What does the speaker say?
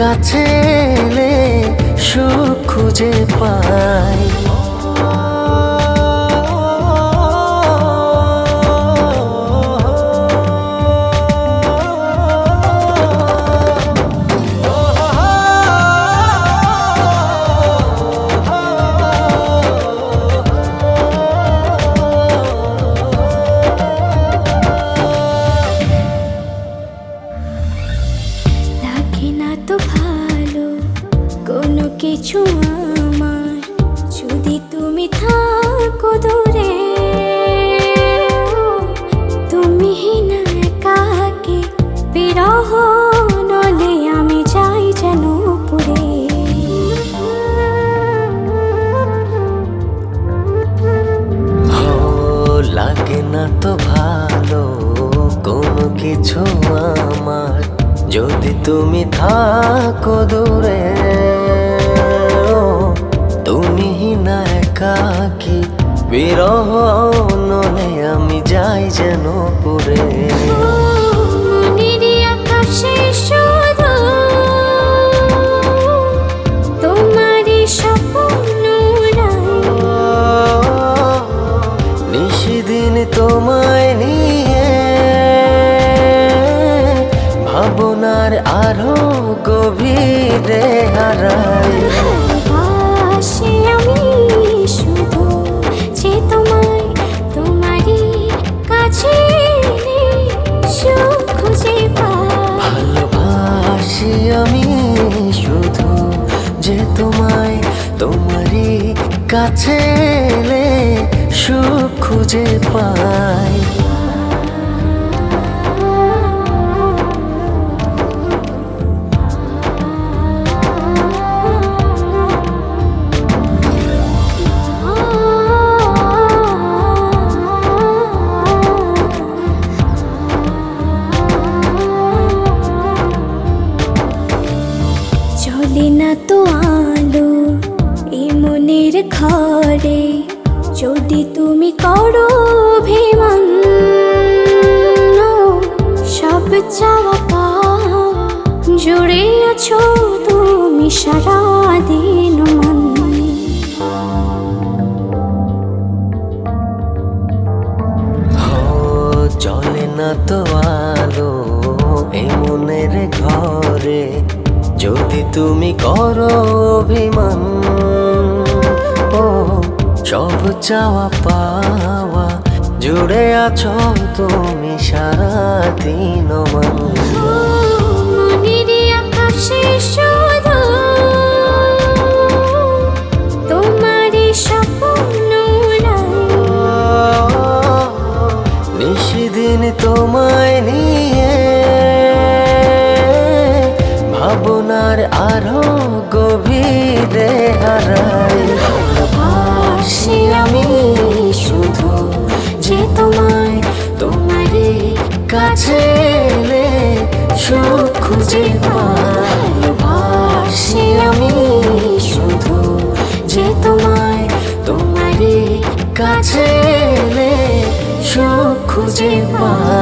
কাছে এলে সুখ খুঁজে পাই। তো ভালো কোনো কিছু আমার, যদি তুমি থাকো দূরে। তুমি না একাকে বিরহ নলে আমি যাই যেন পুরে। লাগে না তো ভালো কোনো কিছু আমার, যদি তুমি থাকো দূরে। তুমি না একাকি বিরহ নলে আমি যাই যেন পুরে। মনেরই আকাশে শুধু তোমারই স্বপ্ন নিশিদিন তোমায় নিয়ে ভাবনার আরো গভীরে হারাই। ভালোবাসি আমি শুধু যে তোমায়, তোমারই কাছে সুখ খুঁজে পাই। ভালোবাসি আমি শুধু যে তোমায়, তোমারই কাছে এলে সুখ খুঁজে পাই। চলে না তো আলো এই মনের ঘরে, যদি তুমি করো অভিমান। সব চাওয়া পাওয়া জুড়ে আছো তুমি সারাদিন মন। চলে না তো আলো এই মনের ঘরে, যদি তুমি করো অভিমান। ও সব চাওয়া পাওয়া জুড়ে আছো তুমি সারাদিন মন। মনেরই আকাশে শুধু তোমারই স্বপ্ন নিশিদিন তোমায় নিয়ে ভাবনার আরো গভীরে হারাই। ভালোবাসি আমি শুধু যে তোমায়, তোমারই কাছে এলে সুখ খুঁজে পাই। ভালোবাসি আমি শুধু যে তোমায়, তোমারই কাছে এলে সুখ খুঁজে পাই।